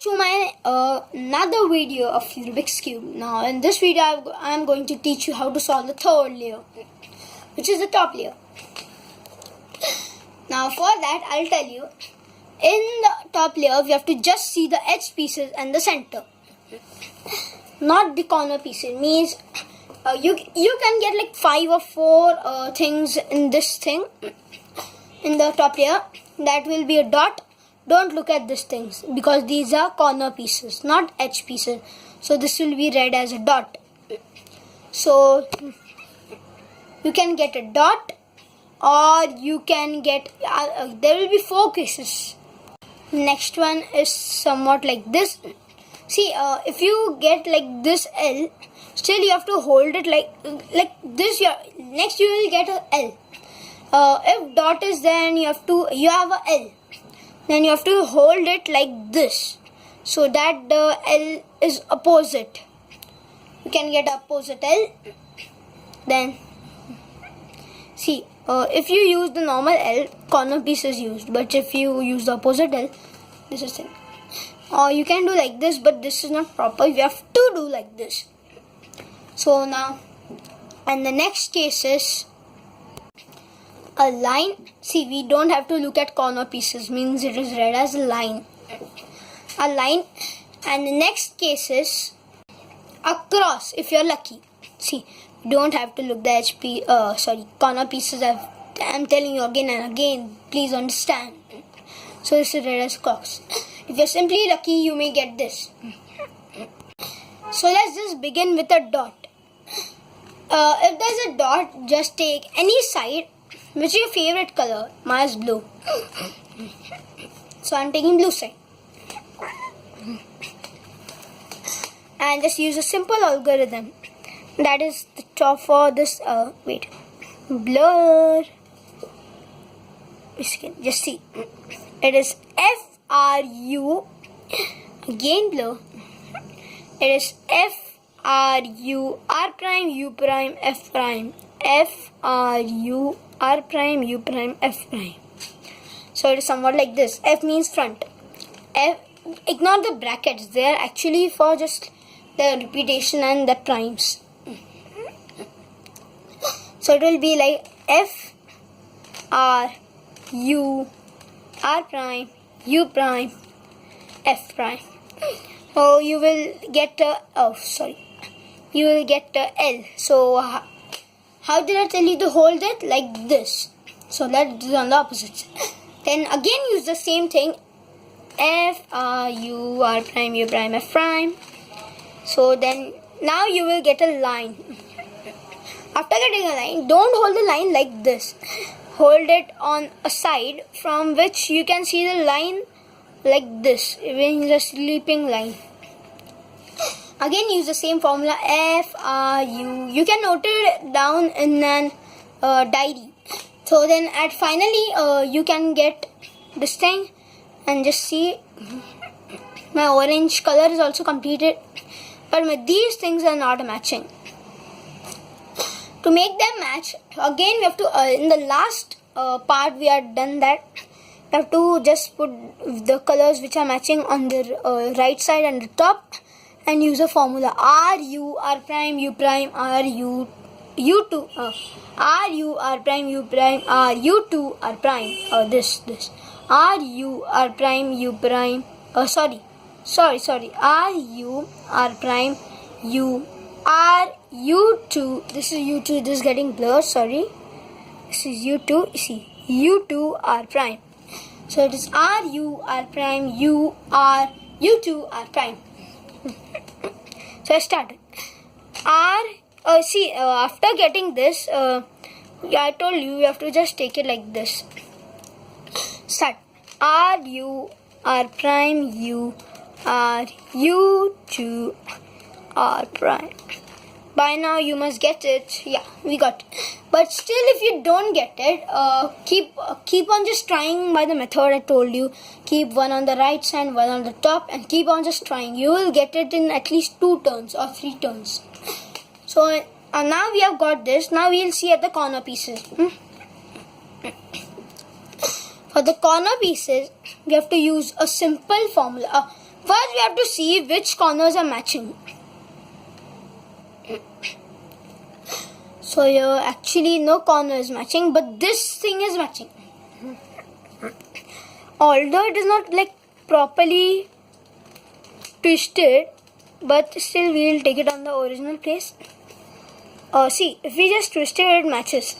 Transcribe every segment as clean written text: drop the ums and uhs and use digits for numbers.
to my another video of Rubik's Cube. Now in this video I am going to teach you how to solve the third layer, which is the top layer. Now for that I'll tell you, in the top layer we have to just see the edge pieces and the center, not the corner pieces. Means you can get like 5 or 4 things in this thing, in the top layer. That will be a dot. Don't look at these things because these are corner pieces, not edge pieces. So this will be read as a dot. So you can get a dot, or you can get there will be 4 cases. Next one is somewhat like this. See, if you get like this L, still you have to hold it like this. Next you will get a L. If dot is there and you have a L, then you have to hold it like this, so that the L is opposite. You can get opposite L. Then see, if you use the normal L, corner piece is used, but if you use the opposite L, this is it. Or you can do like this, but this is not proper. You have to do like this. So now, and the next case is a line. See, we don't have to look at corner pieces, means it is read as a line. A line. And the next case is a cross, if you're lucky. See, you don't have to look the corner pieces. I'm telling you again and again, please understand. So this is read as cross. If you're simply lucky, you may get this. So let's just begin with a dot. If there's a dot, just take any side. Which is your favorite color? Mine is blue. So I'm taking blue side. And just use a simple algorithm. That is the top for this, blur. Just see. It is FRU. Again blur. It is FRU, R prime, U prime, F prime. FRU, R prime, U prime, F prime. So it is somewhat like this. F means front. Ignore the brackets. They are actually for just the repetition and the primes. So it will be like F, R, U, R prime, U prime, F prime. So you will get you will get L. So how did I tell you to hold it? Like this. So that is on the opposite side. Then again use the same thing. F, R, U, R prime, U prime, F prime. So then now you will get a line. After getting a line, don't hold the line like this. Hold it on a side from which you can see the line like this, even the sleeping line. Again use the same formula, F, R, U. You can note it down in an diary. So then finally you can get this thing, and just see my orange color is also completed. But these things are not matching. To make them match, again we have to, in the last part we are done that. You have to just put the colors which are matching on the right side and the top, and use a formula R, U, R prime, U prime, R, U, U2, R, U, R prime, U prime, R, U2, R prime, this, R, U, R prime, U prime, sorry, R, U, R prime, U, R, U2, this is U2, this is getting blurred, sorry, this is U2, see, U2, R prime. So it is R, U, R prime, U, R, U2, R prime. So I started. R, after getting this, I told you have to just take it like this. Start. R, U, R prime, U, R, U2, R prime. By now you must get it. Yeah, we got it. But still, if you don't get it, keep on just trying by the method I told you. Keep one on the right side, one on the top, and keep on just trying. You will get it in at least 2 turns or 3 turns. So now we have got this. Now we will see at the corner pieces. For the corner pieces, we have to use a simple formula. First, we have to see which corners are matching. So here actually no corner is matching, but this thing is matching. Although it is not like properly twisted, but still we will take it on the original place. See, if we just twist it, it matches.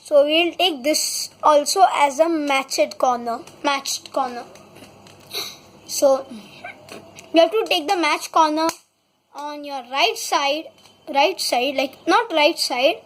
So we will take this also as a matched corner. So you have to take the matched corner on your right side, like not right side,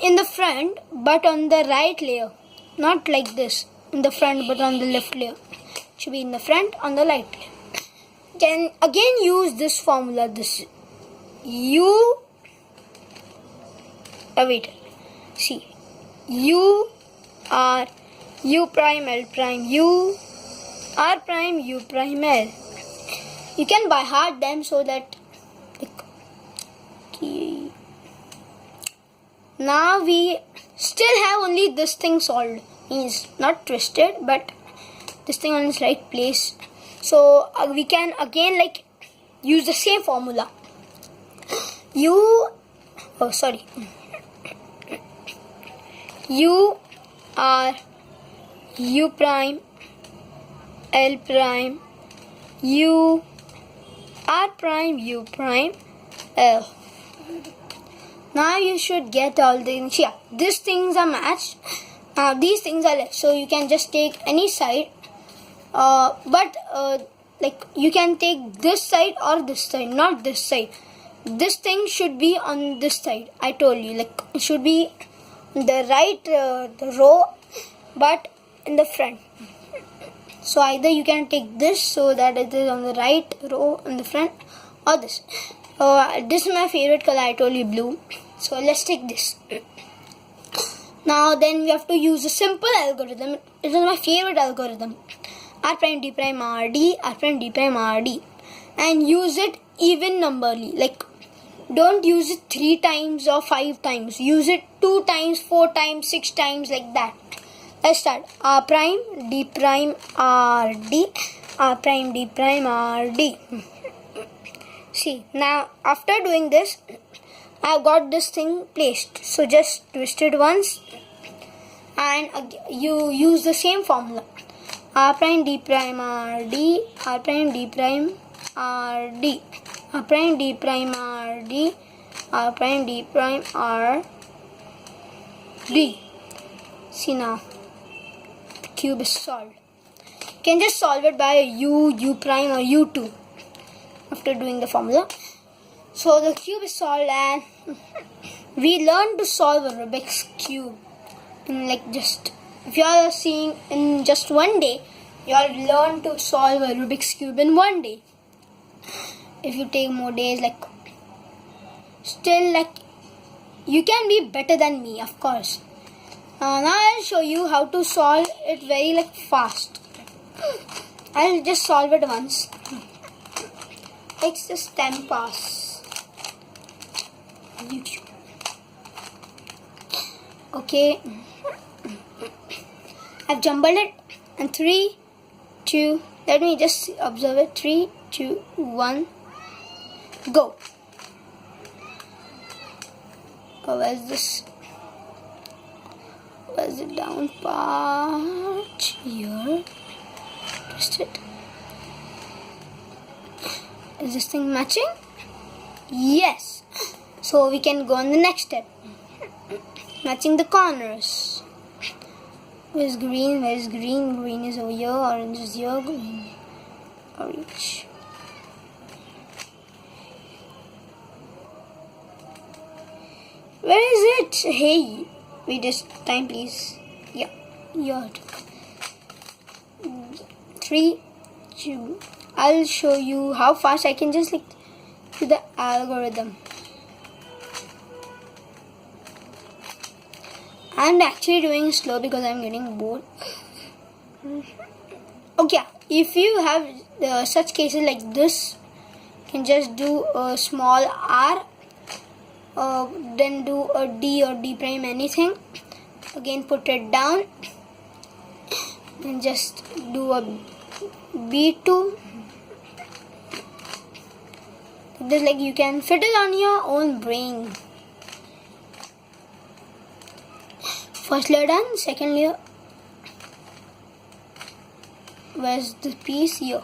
in the front, but on the right layer, not like this in the front, but on the left layer. It should be in the front on the right layer. Then again use this formula. See, U R U prime L prime U R prime U prime L. You can by heart them so that now we still have only this thing solved. Means not twisted, but this thing on its right place. So we can again use the same formula. U R U prime L prime U R prime U prime L. Now you should get all the things. Yeah, these things are matched. These things are left. So you can just take any side. You can take this side or this side, not this side. This thing should be on this side. I told you, it should be the right the row, but in the front. So either you can take this so that it is on the right row in the front, or this. This is my favorite color. I told you, blue. So let's take this. Now then we have to use a simple algorithm. It is my favorite algorithm. R prime D prime R D, R prime D prime R D, and use it even numberly. Don't use it 3 times or 5 times. Use it 2 times, 4 times, 6 times, like that. Let's start. R prime D prime R D, R prime D prime R D. See, now after doing this, I've got this thing placed. So just twist it once, and you use the same formula. R prime D prime R D, R prime D prime R D, R prime D prime R D, R prime D prime R D. See, now the cube is solved. You can just solve it by a U prime or U2 after doing the formula. So the cube is solved, and we learned to solve a Rubik's cube in if you are seeing in just one day, you all learn to solve a Rubik's cube in one day. If you take more days, you can be better than me, of course. Now I'll show you how to solve it very fast. I'll just solve it once. It's just 10 pass. YouTube. Okay. I've jumbled it, and 3, 2, let me just observe it. 3, 2, 1, go. Where's this? Where's the down part? Here. Twist it. Is this thing matching? Yes. So we can go on the next step. Matching the corners. Where's green? Where's green? Green is over here. Orange is here. Green. Orange. Where is it? Hey, wait just time, please. Yeah, your 3, 2. I'll show you how fast I can just do the algorithm. I'm actually doing slow because I'm getting bored. Okay, if you have such cases like this, you can just do a small R, then do a D or D prime, anything. Again, put it down, and just do a B2, This, like, you can fit it on your own brain. First layer done, second layer. Where's the piece? Here.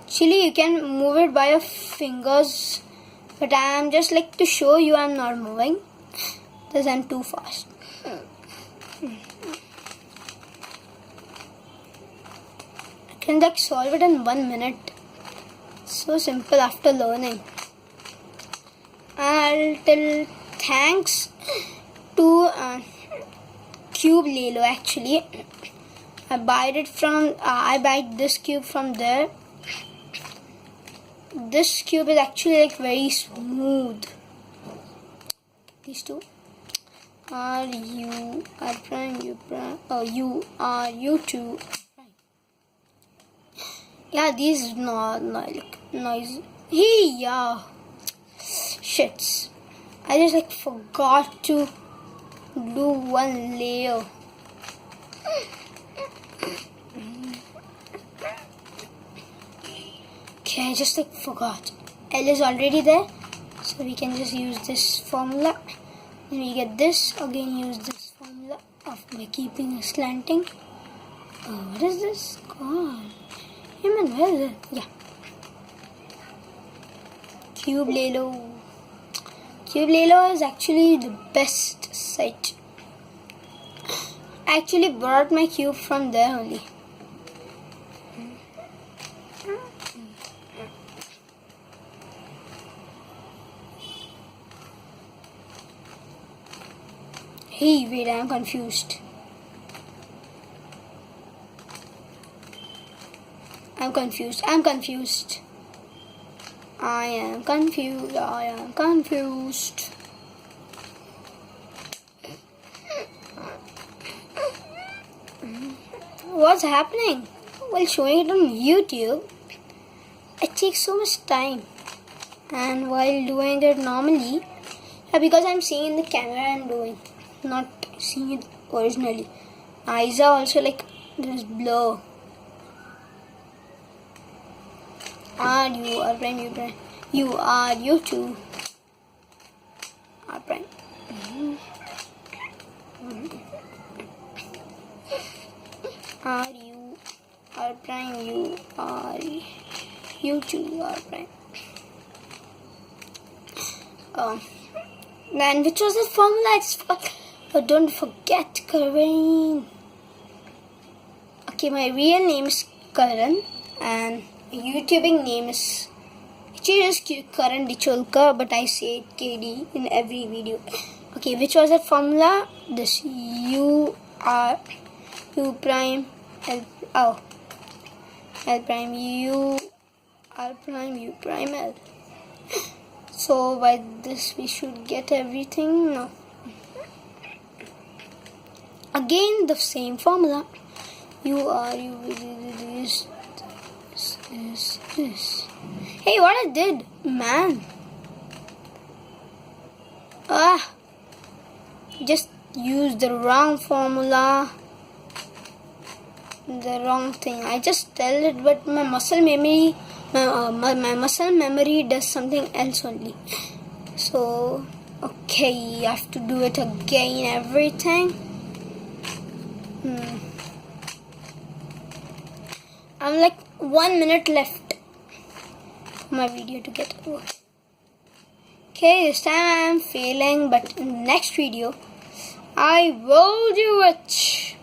Actually, you can move it by your fingers, but I am just like to show you I'm not moving. This I'm too fast. I can like solve it in 1 minute. So simple after learning. I'll tell thanks to Cube Lelo. Actually, I buy this cube from there. This cube is actually like very smooth. These two. R U R prime U prime. Oh, U R U 2. Yeah, these not like noise. Hey, yeah. Shits. I just like forgot to do one layer. Okay, I just like forgot. L is already there, so we can just use this formula. Then we get this, again use this formula by keeping it slanting. What is this called? Hey man, where is it? Yeah. Cube Lelo. Cube Lelo is actually the best site. I actually brought my cube from there only. Hey, wait, I'm confused. I am confused. What's happening? While showing it on YouTube, it takes so much time. And while doing it normally, because I'm seeing in the camera I'm doing, not seeing it originally. Eyes are also like there's blur. R U R prime U prime. U R U 2 R prime. R U R prime U R U 2 R prime. Then which was the formula? Don't forget, Karan. Okay, my real name is Karan and YouTubing name is actually just Karan Dicholka, but I say KD in every video. Okay, which was the formula? This U prime L prime U R prime U prime L. So by this we should get everything. No. Again the same formula. U R U this. Hey, what I did, man? Just use the wrong formula. The wrong thing. I just tell it, but my muscle memory, my muscle memory does something else only. So, okay, you have to do it again. Everything. I'm like 1 minute left for my video to get over. Okay, this time I am failing, but in the next video I will do it.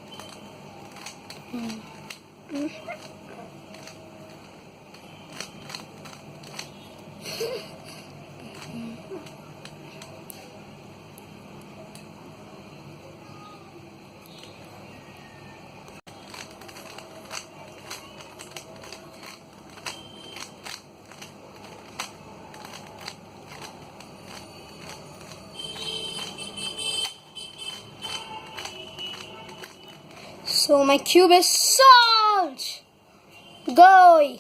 So my cube is solved. Go!